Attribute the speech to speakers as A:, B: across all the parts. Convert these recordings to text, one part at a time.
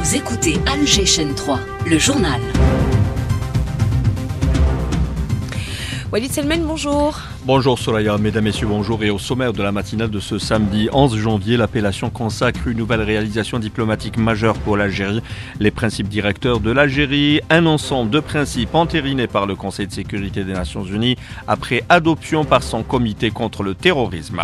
A: Vous écoutez Alger Chaîne 3, le journal.
B: Walid Selmen, bonjour.
C: Bonjour Soraya, mesdames, messieurs, bonjour. Et au sommaire de la matinale de ce samedi 11 janvier, l'appellation consacre une nouvelle réalisation diplomatique majeure pour l'Algérie. Les principes directeurs de l'Algérie, un ensemble de principes entérinés par le Conseil de sécurité des Nations Unies après adoption par son comité contre le terrorisme.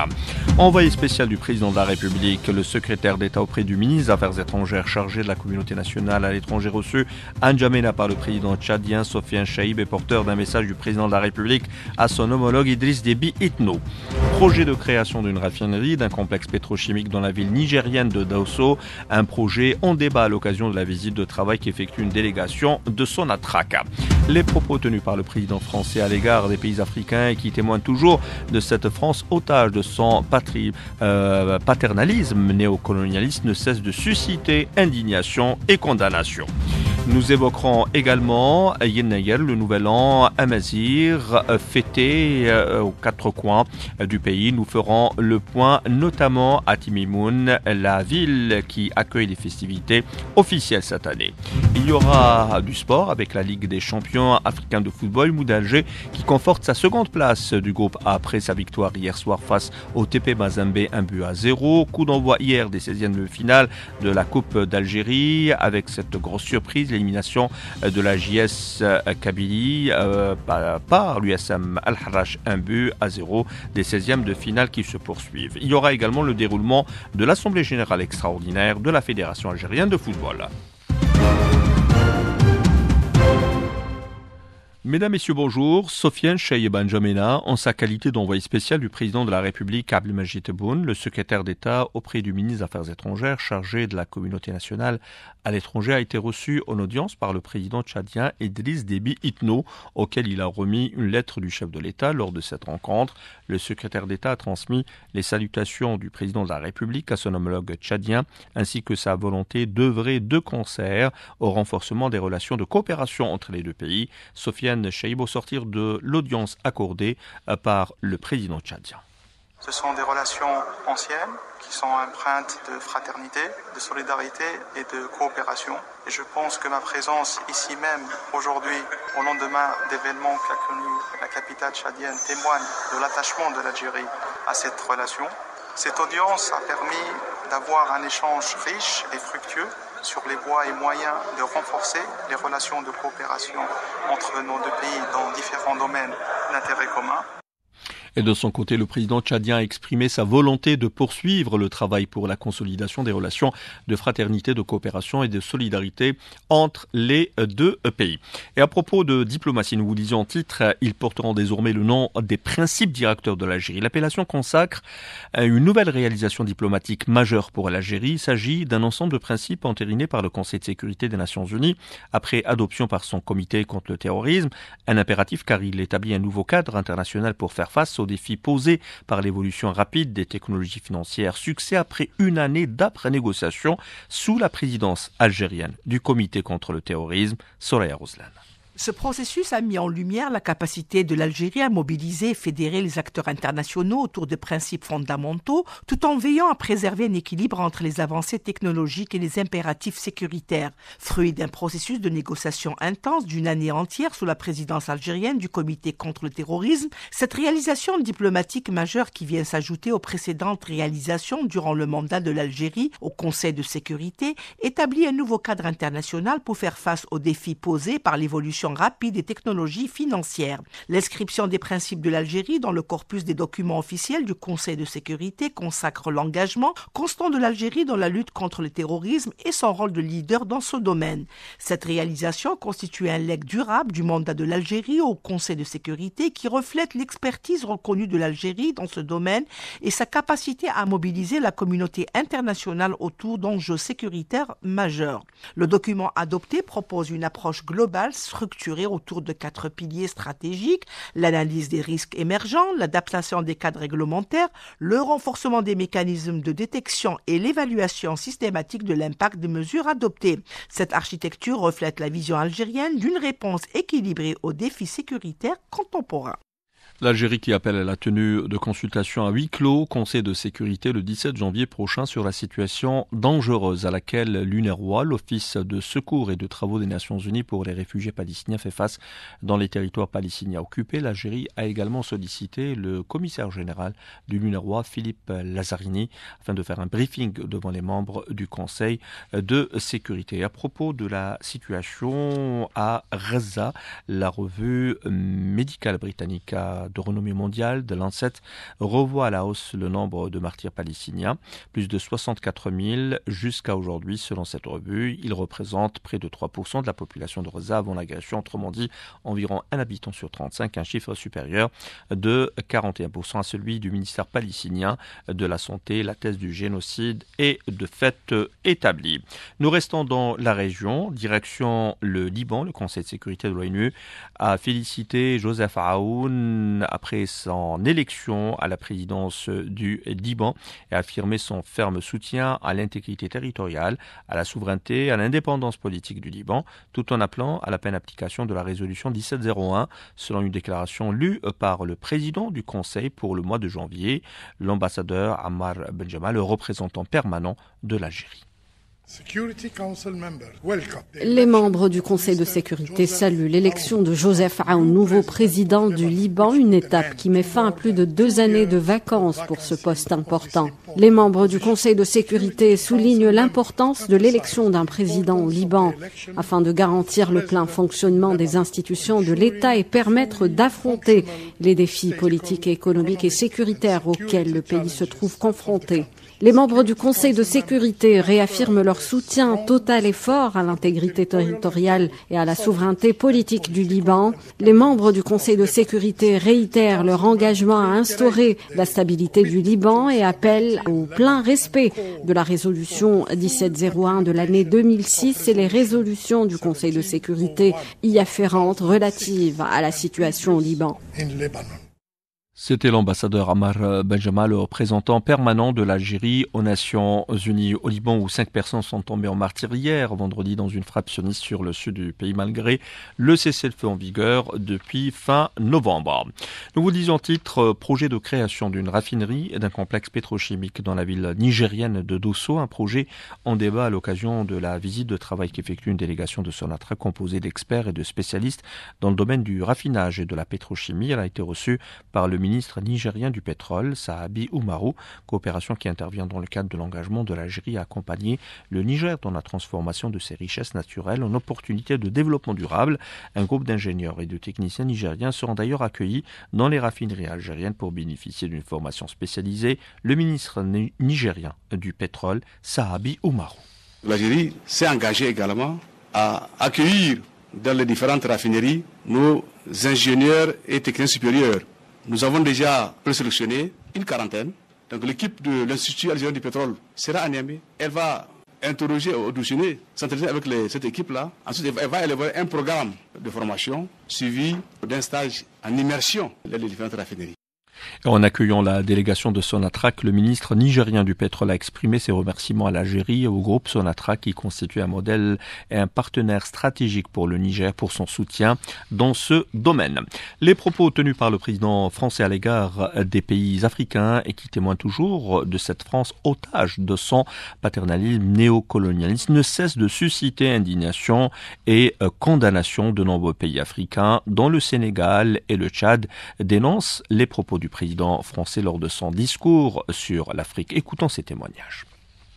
C: Envoyé spécial du président de la République, le secrétaire d'État auprès du ministre des Affaires étrangères chargé de la communauté nationale à l'étranger reçu à N'Djamena par le président tchadien Sofiane Chahib est porteur d'un message du président de la République à son homologue Idriss Déby Itno. Projet de création d'une raffinerie, d'un complexe pétrochimique dans la ville nigérienne de Dosso. Un projet en débat à l'occasion de la visite de travail qu'effectue une délégation de Sonatrach. Les propos tenus par le président français à l'égard des pays africains et qui témoignent toujours de cette France otage de son paternalisme néocolonialiste ne cessent de susciter indignation et condamnation. Nous évoquerons également Yen Nayel, le nouvel an amazir, fêté aux quatre coins du pays. Nous ferons le point notamment à Timimoun, la ville qui accueille les festivités officielles cette année. Il y aura du sport avec la Ligue des champions africains de football, Moud Alger, qui conforte sa seconde place du groupe A après sa victoire hier soir face au TP Mazembe 1-0. Coup d'envoi hier des 16e de finale de la Coupe d'Algérie avec cette grosse surprise, l'élimination de la JS Kabylie par l'USM Al-Harrach 1-0 des 16e de finale qui se poursuivent. Il y aura également le déroulement de l'Assemblée générale extraordinaire de la Fédération algérienne de football. Mesdames, Messieurs, bonjour. Sofiane Chahib N'Djamena, en sa qualité d'envoyé spécial du président de la République Abdelmadjid Tebboune, le secrétaire d'État auprès du ministre des Affaires étrangères chargé de la communauté nationale à l'étranger, a été reçu en audience par le président tchadien Idriss Déby Itno, auquel il a remis une lettre du chef de l'État. Lors de cette rencontre, le secrétaire d'État a transmis les salutations du président de la République à son homologue tchadien, ainsi que sa volonté d'œuvrer de concert au renforcement des relations de coopération entre les deux pays. Sofiane Chahib au sortir de l'audience accordée par le président tchadien.
D: Ce sont des relations anciennes qui sont empreintes de fraternité, de solidarité et de coopération. Et je pense que ma présence ici même aujourd'hui, au lendemain d'événements qu'a connu la capitale tchadienne, témoigne de l'attachement de l'Algérie à cette relation. Cette audience a permis d'avoir un échange riche et fructueux sur les voies et moyens de renforcer les relations de coopération entre nos deux pays dans différents domaines d'intérêt commun.
C: Et de son côté, le président tchadien a exprimé sa volonté de poursuivre le travail pour la consolidation des relations de fraternité, de coopération et de solidarité entre les deux pays. Et à propos de diplomatie, nous vous disions en titre, ils porteront désormais le nom des principes directeurs de l'Algérie. L'appellation consacre une nouvelle réalisation diplomatique majeure pour l'Algérie. Il s'agit d'un ensemble de principes entérinés par le Conseil de sécurité des Nations Unies après adoption par son comité contre le terrorisme. Un impératif car il établit un nouveau cadre international pour faire face aux défis posés par l'évolution rapide des technologies financières. Succès après une année d'âpres négociations sous la présidence algérienne du comité contre le terrorisme, Soraya Rozlan.
B: Ce processus a mis en lumière la capacité de l'Algérie à mobiliser et fédérer les acteurs internationaux autour de principes fondamentaux, tout en veillant à préserver un équilibre entre les avancées technologiques et les impératifs sécuritaires. Fruit d'un processus de négociation intense d'une année entière sous la présidence algérienne du comité contre le terrorisme, cette réalisation diplomatique majeure qui vient s'ajouter aux précédentes réalisations durant le mandat de l'Algérie au Conseil de sécurité établit un nouveau cadre international pour faire face aux défis posés par l'évolution rapide des technologies financières. L'inscription des principes de l'Algérie dans le corpus des documents officiels du Conseil de sécurité consacre l'engagement constant de l'Algérie dans la lutte contre le terrorisme et son rôle de leader dans ce domaine. Cette réalisation constitue un legs durable du mandat de l'Algérie au Conseil de sécurité qui reflète l'expertise reconnue de l'Algérie dans ce domaine et sa capacité à mobiliser la communauté internationale autour d'enjeux sécuritaires majeurs. Le document adopté propose une approche globale, structurée autour de 4 piliers stratégiques: l'analyse des risques émergents, l'adaptation des cadres réglementaires, le renforcement des mécanismes de détection et l'évaluation systématique de l'impact des mesures adoptées. Cette architecture reflète la vision algérienne d'une réponse équilibrée aux défis sécuritaires contemporains.
C: L'Algérie qui appelle à la tenue de consultations à huis clos, Conseil de sécurité le 17 janvier prochain sur la situation dangereuse à laquelle l'UNRWA, l'Office de secours et de travaux des Nations Unies pour les réfugiés palestiniens, fait face dans les territoires palestiniens occupés. L'Algérie a également sollicité le commissaire général de l'UNRWA, Philippe Lazzarini, afin de faire un briefing devant les membres du Conseil de sécurité. À propos de la situation à Gaza, la revue médicale britannique de renommée mondiale de Lancet revoit à la hausse le nombre de martyrs palestiniens, plus de 64 000 jusqu'à aujourd'hui selon cette revue. Ils représentent près de 3% de la population de Gaza avant l'agression, autrement dit environ un habitant sur 35, un chiffre supérieur de 41% à celui du ministère palestinien de la Santé. La thèse du génocide est de fait établie. Nous restons dans la région, direction le Liban. Le Conseil de sécurité de l'ONU a félicité Joseph Aoun après son élection à la présidence du Liban et a affirmé son ferme soutien à l'intégrité territoriale, à la souveraineté, à l'indépendance politique du Liban, tout en appelant à la pleine application de la résolution 1701, selon une déclaration lue par le président du Conseil pour le mois de janvier, l'ambassadeur Ammar Benjamal, le représentant permanent de l'Algérie.
E: Les membres du Conseil de sécurité saluent l'élection de Joseph Aoun, nouveau président du Liban, une étape qui met fin à plus de 2 années de vacances pour ce poste important. Les membres du Conseil de sécurité soulignent l'importance de l'élection d'un président au Liban afin de garantir le plein fonctionnement des institutions de l'État et permettre d'affronter les défis politiques, économiques et sécuritaires auxquels le pays se trouve confronté. Les membres du Conseil de sécurité réaffirment leur soutien total et fort à l'intégrité territoriale et à la souveraineté politique du Liban. Les membres du Conseil de sécurité réitèrent leur engagement à instaurer la stabilité du Liban et appellent au plein respect de la résolution 1701 de l'année 2006 et les résolutions du Conseil de sécurité y afférentes relatives à la situation au Liban.
C: C'était l'ambassadeur Ammar Benjamal, le représentant permanent de l'Algérie aux Nations Unies. Au Liban, où 5 personnes sont tombées en martyrs hier, vendredi, dans une frappe sioniste sur le sud du pays, malgré le cessez-le-feu en vigueur depuis fin novembre. Nous vous disons titre, projet de création d'une raffinerie et d'un complexe pétrochimique dans la ville nigérienne de Dosso, un projet en débat à l'occasion de la visite de travail qu'effectue une délégation de Sonatrach composée d'experts et de spécialistes dans le domaine du raffinage et de la pétrochimie. Elle a été reçue par le ministre nigérien du pétrole, Sahabi Oumarou, coopération qui intervient dans le cadre de l'engagement de l'Algérie à accompagner le Niger dans la transformation de ses richesses naturelles en opportunités de développement durable. Un groupe d'ingénieurs et de techniciens nigériens seront d'ailleurs accueillis dans les raffineries algériennes pour bénéficier d'une formation spécialisée. Le ministre nigérien du pétrole, Sahabi Oumarou.
F: L'Algérie s'est engagée également à accueillir dans les différentes raffineries nos ingénieurs et techniciens supérieurs. Nous avons déjà présélectionné une quarantaine. Donc l'équipe de l'Institut algérien du pétrole sera à Niamey. Elle va interroger, auditionner, s'intéresser avec cette équipe-là. Ensuite, elle va élaborer un programme de formation suivi d'un stage en immersion dans les différentes raffineries.
C: En accueillant la délégation de Sonatrach, le ministre nigérien du pétrole a exprimé ses remerciements à l'Algérie et au groupe Sonatrach qui constitue un modèle et un partenaire stratégique pour le Niger pour son soutien dans ce domaine. Les propos tenus par le président français à l'égard des pays africains et qui témoignent toujours de cette France otage de son paternalisme néocolonialiste ne cessent de susciter indignation et condamnation de nombreux pays africains, dont le Sénégal et le Tchad dénoncent les propos du président français lors de son discours sur l'Afrique. Écoutons ces témoignages.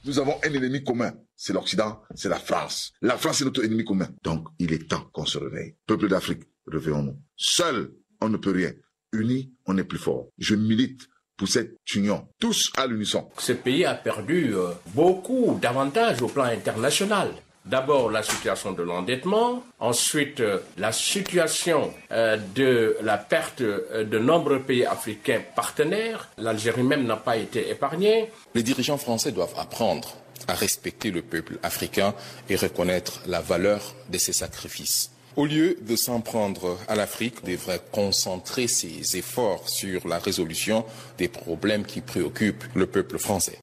G: Nous avons un ennemi commun, c'est l'Occident, c'est la France. La France est notre ennemi commun. Donc, il est temps qu'on se réveille. Peuple d'Afrique, réveillons-nous. Seul, on ne peut rien. Unis, on est plus fort. Je milite pour cette union, tous à l'unisson.
H: Ce pays a perdu beaucoup d'avantages au plan international. D'abord, la situation de l'endettement, ensuite la situation de la perte de nombreux pays africains partenaires. L'Algérie même n'a pas été épargnée.
I: Les dirigeants français doivent apprendre à respecter le peuple africain et reconnaître la valeur de ses sacrifices. Au lieu de s'en prendre à l'Afrique, devrait concentrer ses efforts sur la résolution des problèmes qui préoccupent le peuple français.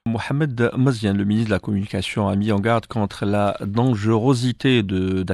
C: Mohamed Mazian, le ministre de la Communication, a mis en garde contre la dangerosité de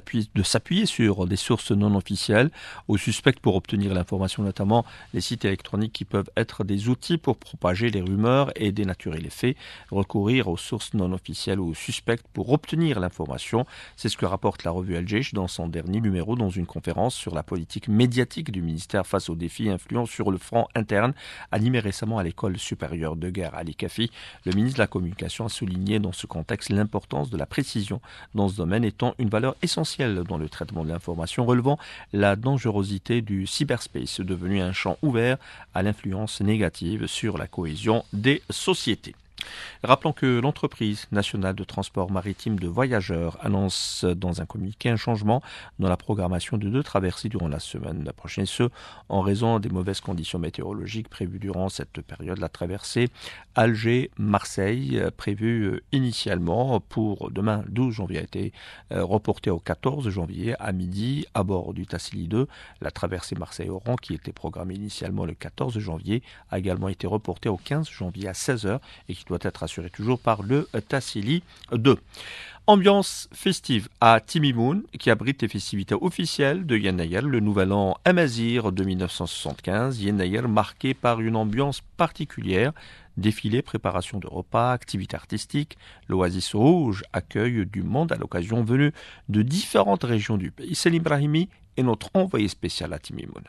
C: s'appuyer sur des sources non officielles aux suspects pour obtenir l'information, notamment les sites électroniques qui peuvent être des outils pour propager les rumeurs et dénaturer les faits. Recourir aux sources non officielles ou aux suspects pour obtenir l'information, c'est ce que rapporte la revue Al Jaish dans son dernier numéro dans une conférence sur la politique médiatique du ministère face aux défis influents sur le front interne, animée récemment à l'école supérieure de guerre Ali Kafi. Le ministre de la Communication a souligné dans ce contexte l'importance de la précision dans ce domaine étant une valeur essentielle dans le traitement de l'information, relevant la dangerosité du cyberspace devenu un champ ouvert à l'influence négative sur la cohésion des sociétés. Rappelons que l'entreprise nationale de transport maritime de voyageurs annonce dans un communiqué un changement dans la programmation de 2 traversées durant la semaine prochaine, ce en raison des mauvaises conditions météorologiques prévues durant cette période. La traversée Alger-Marseille, prévue initialement pour demain 12 janvier, a été reportée au 14 janvier à midi à bord du Tassili 2. La traversée Marseille-Oran, qui était programmée initialement le 14 janvier, a également été reportée au 15 janvier à 16h et qui doit être assuré toujours par le Tassili 2. Ambiance festive à Timimoun, qui abrite les festivités officielles de Yen Nayar, le nouvel an Amazir de 1975. Yen Nayar marqué par une ambiance particulière. Défilé, préparation de repas, activités artistiques. L'Oasis Rouge accueille du monde à l'occasion venu de différentes régions du pays. Selim Brahimi est notre envoyé spécial à Timimoun.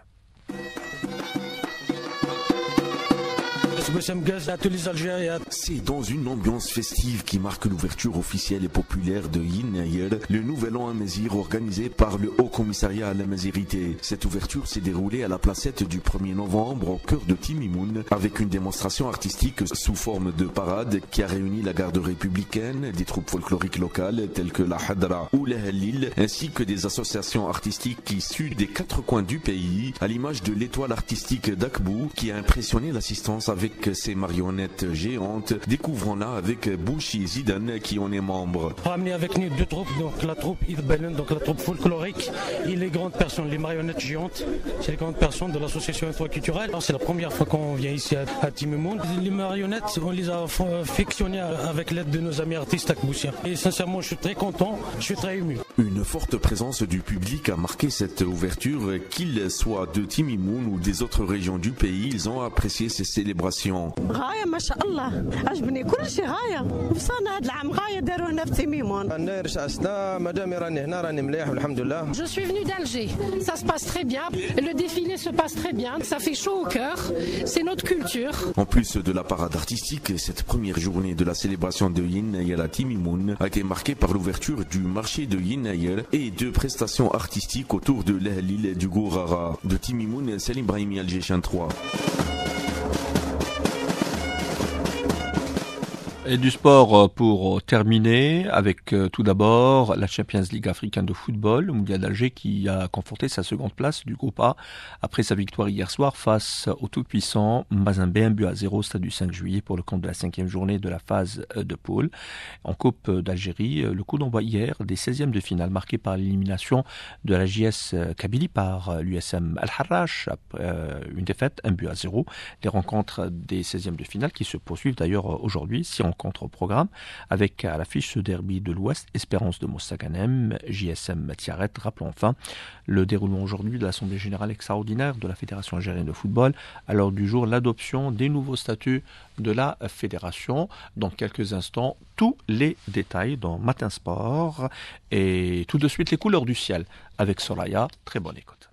J: C'est dans une ambiance festive qui marque l'ouverture officielle et populaire de Yen Nayar, le nouvel an Amazir organisé par le Haut Commissariat à l'Amazirité. Cette ouverture s'est déroulée à la placette du 1er novembre au cœur de Timimoun avec une démonstration artistique sous forme de parade qui a réuni la garde républicaine, des troupes folkloriques locales telles que la Hadra ou la Halil, ainsi que des associations artistiques issues des 4 coins du pays, à l'image de l'étoile artistique d'Akbou qui a impressionné l'assistance avec ces marionnettes géantes, découvrons-la avec Bouchi Zidane qui en est membre.
K: On a amené avec nous 2 troupes, donc la troupe Idbelen, donc la troupe folklorique, et les grandes personnes, les marionnettes géantes, c'est les grandes personnes de l'association Ethwa culturelle. C'est la première fois qu'on vient ici à Timimoun. Les marionnettes, on les a fictionnées avec l'aide de nos amis artistes akboussiens. Et sincèrement, je suis très content, je suis très ému.
J: Une forte présence du public a marqué cette ouverture, qu'ils soient de Timimoun ou des autres régions du pays, ils ont apprécié ces célébrations.
L: Je suis venu d'Alger, ça se passe très bien, le défilé se passe très bien, ça fait chaud au cœur, c'est notre culture.
J: En plus de la parade artistique, cette première journée de la célébration de Yen Nayar à Timimoun a été marquée par l'ouverture du marché de Yen Nayar et de prestations artistiques autour de l'Ahlil et du Gourara. De Timimoun, Selim Brahimi, Al Jaish 3.
C: Et du sport pour terminer avec tout d'abord la Champions League africaine de football, le Mondial d'Alger qui a conforté sa seconde place du groupe A après sa victoire hier soir face au tout-puissant Mazembe, 1-0 au stade du 5 juillet pour le compte de la 5e journée de la phase de poule. En Coupe d'Algérie, le coup d'envoi hier des 16e de finale marqué par l'élimination de la JS Kabylie par l'USM Al-Harrach, une défaite 1-0. Les rencontres des 16e de finale qui se poursuivent d'ailleurs aujourd'hui, si on contre programme avec à l'affiche ce derby de l'Ouest, Espérance de Mostaganem, JSM Tiaret. Rappelons enfin le déroulement aujourd'hui de l'Assemblée Générale Extraordinaire de la Fédération Algérienne de Football. À l'ordre du jour, l'adoption des nouveaux statuts de la Fédération. Dans quelques instants, tous les détails dans Matin Sport et tout de suite les couleurs du ciel avec Soraya. Très bonne écoute.